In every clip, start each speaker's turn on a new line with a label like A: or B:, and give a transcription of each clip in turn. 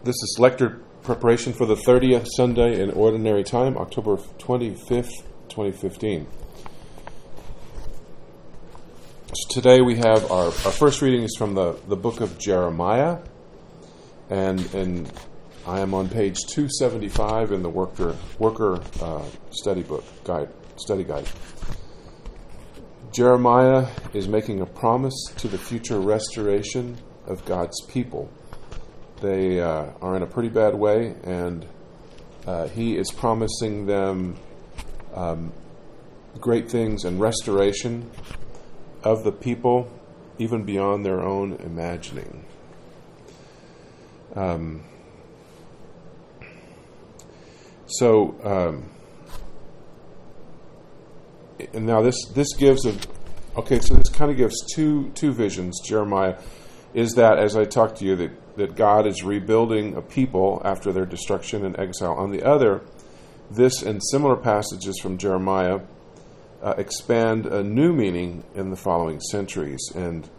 A: This is lecture preparation for the 30th Sunday in Ordinary Time, October 25th, 2015. So today we have our first reading is from the book of Jeremiah, and I am on page 275 in the worker study guide. Jeremiah is making a promise to the future restoration of God's people. They are in a pretty bad way, and he is promising them great things and restoration of the people, even beyond their own imagining. And now this gives so this kind of gives two visions. Jeremiah is that, as I talked to you, that God is rebuilding a people after their destruction and exile. On the other, this and similar passages from Jeremiah expand a new meaning in the following centuries. And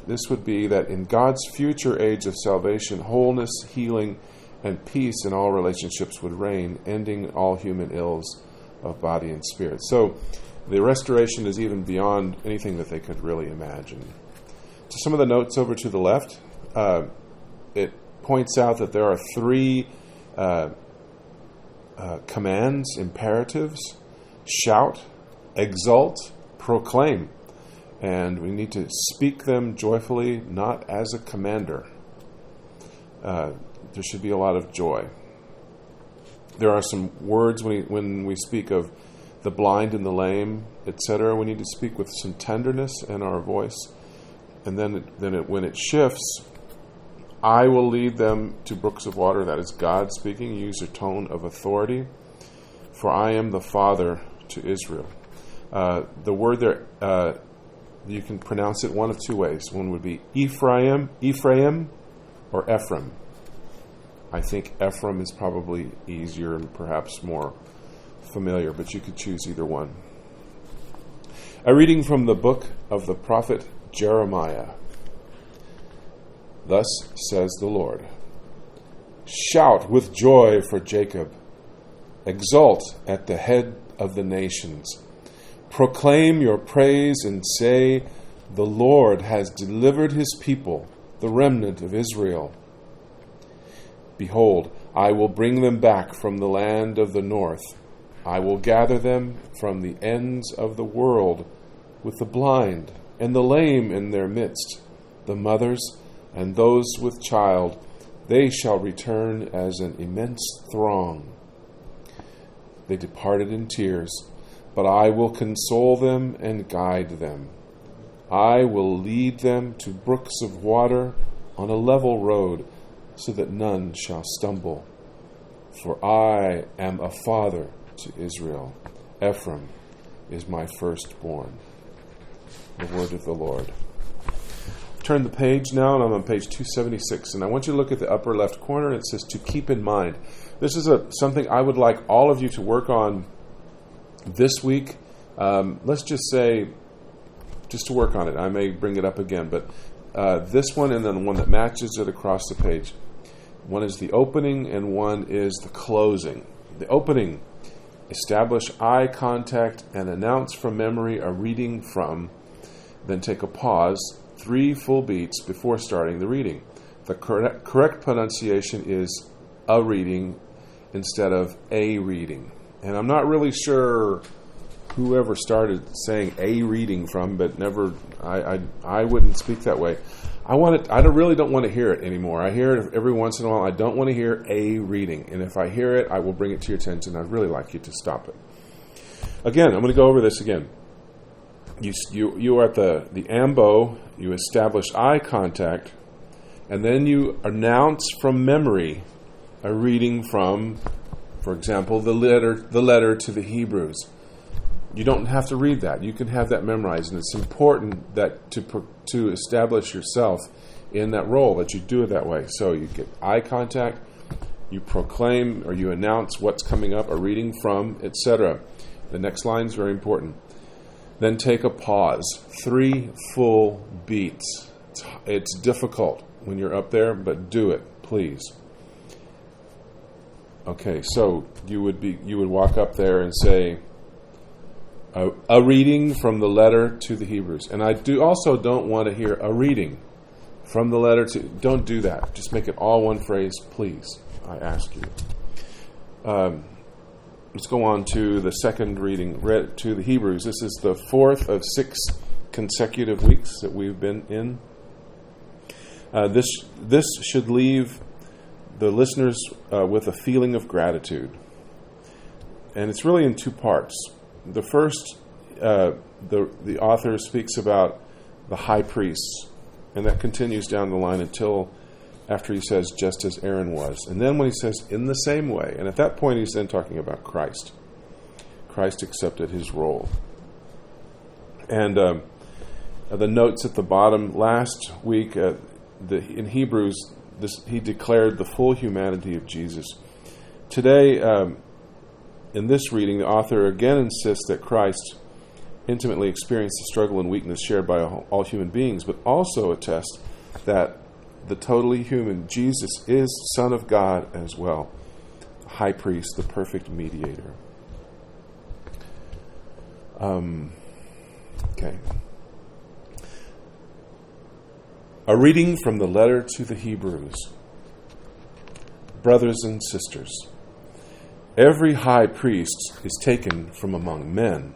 A: this would be that in God's future age of salvation, wholeness, healing, and peace in all relationships would reign, ending all human ills of body and spirit. So the restoration is even beyond anything that they could really imagine. To some of the notes over to the left, it points out that there are three commands, imperatives: shout, exult, proclaim. And we need to speak them joyfully, not as a commander. There should be a lot of joy. There are some words when we speak of the blind and the lame, etc. We need to speak with some tenderness in our voice. And then when it shifts, I will lead them to brooks of water. That is God speaking. Use a tone of authority. For I am the father to Israel. The word there, you can pronounce it one of two ways. One would be Ephraim, or Ephraim. I think Ephraim is probably easier and perhaps more familiar, but you could choose either one. A reading from the book of the prophet Jeremiah. Thus says the Lord: shout with joy for Jacob. Exult at the head of the nations. Proclaim your praise and say, the Lord has delivered his people, the remnant of Israel. Behold, I will bring them back from the land of the north. I will gather them from the ends of the world, with the blind and the lame in their midst, the mothers and those with child. They shall return as an immense throng. They departed in tears, but I will console them and guide them. I will lead them to brooks of water on a level road, so that none shall stumble. For I am a father to Israel. Ephraim is my firstborn. The word of the Lord. Turn the page now, and I'm on page 276. And I want you to look at the upper left corner. It says, to keep in mind. This is something I would like all of you to work on this week. Let's just say, just to work on it. I may bring it up again, but this one and then one that matches it across the page. One is the opening and one is the closing. The opening: establish eye contact and announce from memory a reading from. Then take a pause, 3 full beats before starting the reading. The correct pronunciation is a reading instead of a reading. And I'm not really sure whoever started saying a reading from, but never. I wouldn't speak that way. I really don't want to hear it anymore. I hear it every once in a while. I don't want to hear a reading. And if I hear it, I will bring it to your attention. I'd really like you to stop it. Again, I'm going to go over this again. You are at the ambo. You establish eye contact, and then you announce from memory a reading from, for example, the letter to the Hebrews. You don't have to read that. You can have that memorized, and it's important that to establish yourself in that role, that you do it that way. So you get eye contact, you proclaim or you announce what's coming up, a reading from, etc. The next line is very important. Then take a pause. 3 full beats. It's difficult when you're up there, but do it. please. Okay, so you would walk up there and say, a reading from the letter to the Hebrews. And I don't want to hear a reading from the letter to... Don't do that. Just make it all one phrase, please, I ask you. Let's go on to the second reading, read to the Hebrews. This is the fourth of 6 consecutive weeks that we've been in. This should leave the listeners with a feeling of gratitude. And it's really in 2 parts. The first, the author speaks about the high priests, and that continues down the line until after he says, just as Aaron was. And then when he says, in the same way, and at that point he's then talking about Christ. Christ accepted his role. And the notes at the bottom, last week in Hebrews, he declared the full humanity of Jesus. Today, in this reading, the author again insists that Christ intimately experienced the struggle and weakness shared by all human beings, but also attests that the totally human Jesus is Son of God as well, high priest, the perfect mediator. Okay. A reading from the letter to the Hebrews. Brothers and sisters, every high priest is taken from among men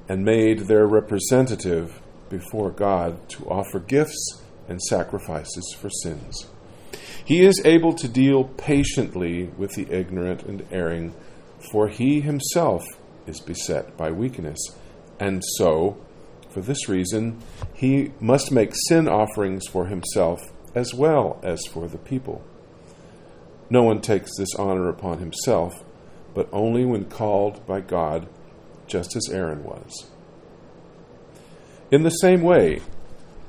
A: and made their representative before God to offer gifts and sacrifices for sins. He is able to deal patiently with the ignorant and erring, for he himself is beset by weakness, and so, for this reason, he must make sin offerings for himself as well as for the people. No one takes this honor upon himself, but only when called by God, just as Aaron was. In the same way,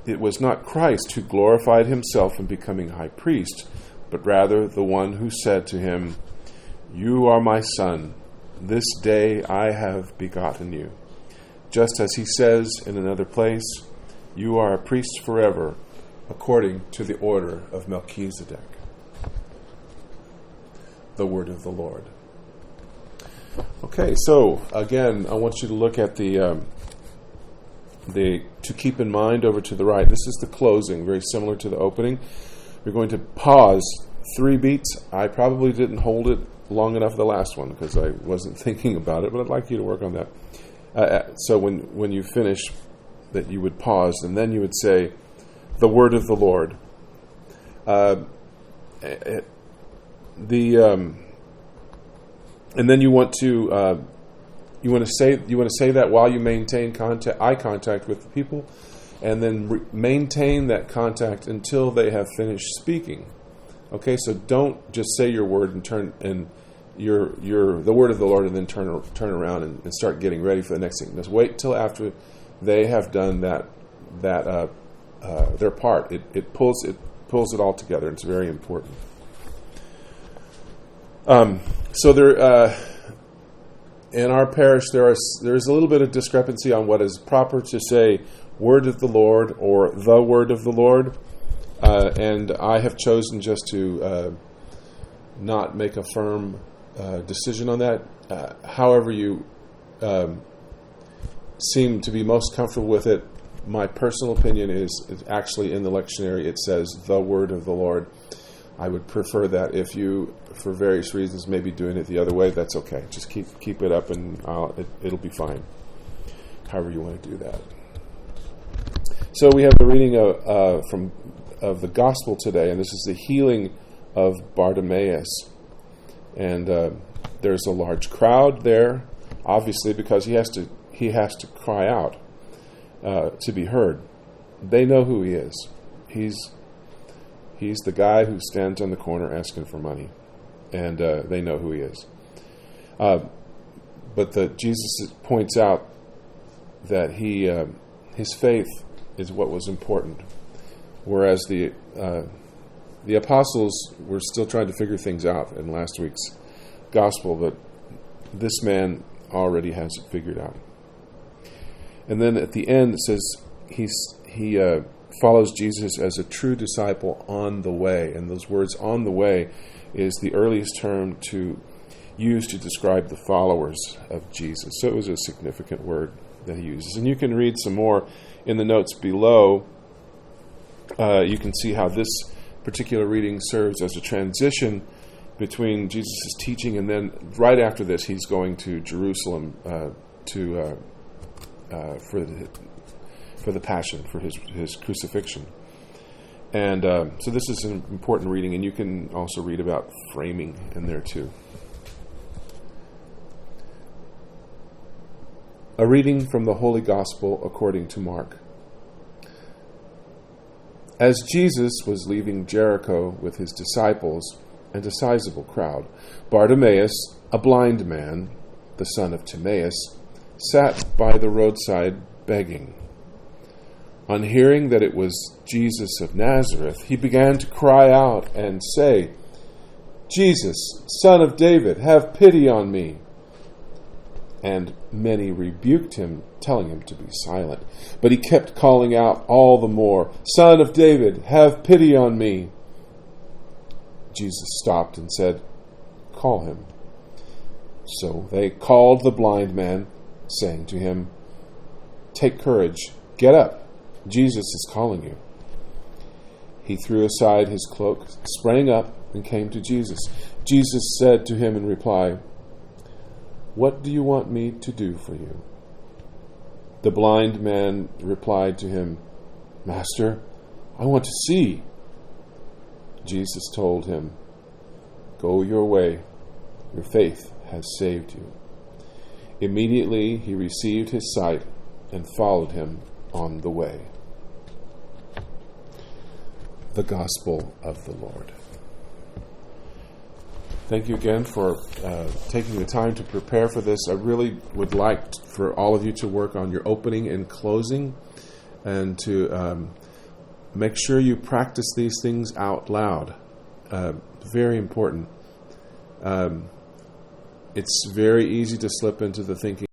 A: it was not Christ who glorified himself in becoming high priest, but rather the one who said to him, "You are my son, this day I have begotten you." Just as he says in another place, "You are a priest forever, according to the order of Melchizedek." The word of the Lord. Okay, so again, I want you to look at the to keep in mind over to the right. This is the closing, very similar to the opening. We're going to pause 3 beats. I probably didn't hold it long enough the last one because I wasn't thinking about it, but I'd like you to work on that. So when you finish, that you would pause, and then you would say, "The word of the Lord." And then you want to say that while you maintain eye contact with the people, and then maintain that contact until they have finished speaking. Okay, so don't just say your word and turn and the word of the Lord, and then turn around and start getting ready for the next thing. Just wait till after they have done that their part. It pulls it all together. It's very important. So there, in our parish, there is a little bit of discrepancy on what is proper to say, "word of the Lord" or "the word of the Lord," and I have chosen just to not make a firm decision on that. However you seem to be most comfortable with it, my personal opinion is actually in the lectionary it says "the word of the Lord." I would prefer that. If you, for various reasons, may be doing it the other way, that's okay. Just keep it up, and it'll be fine. However you want to do that. So we have the reading of the Gospel today, and this is the healing of Bartimaeus. And there's a large crowd there, obviously, because he has to cry out to be heard. They know who he is. He's the guy who stands on the corner asking for money, and they know who he is. But Jesus points out that his faith is what was important, whereas the apostles were still trying to figure things out in last week's gospel. But this man already has it figured out. And then at the end it says follows Jesus as a true disciple on the way. And those words, on the way, is the earliest term to use to describe the followers of Jesus. So it was a significant word that he uses. And you can read some more in the notes below. You can see how this particular reading serves as a transition between Jesus' teaching, and then right after this, he's going to Jerusalem for the Passion, for his crucifixion. And so this is an important reading, and you can also read about framing in there too. A reading from the Holy Gospel according to Mark. As Jesus was leaving Jericho with his disciples and a sizable crowd, Bartimaeus, a blind man, the son of Timaeus, sat by the roadside begging. On hearing that it was Jesus of Nazareth, he began to cry out and say, "Jesus, Son of David, have pity on me." And many rebuked him, telling him to be silent. But he kept calling out all the more, "Son of David, have pity on me." Jesus stopped and said, "Call him." So they called the blind man, saying to him, "Take courage, get up, Jesus is calling you." He threw aside his cloak, sprang up, and came to Jesus. Jesus said to him in reply, "What do you want me to do for you?" The blind man replied to him, "Master, I want to see." Jesus told him, "Go your way, your faith has saved you." Immediately he received his sight and followed him on the way. The Gospel of the Lord. Thank you again for taking the time to prepare for this. I really would like for all of you to work on your opening and closing, and to make sure you practice these things out loud. Very important. It's very easy to slip into the thinking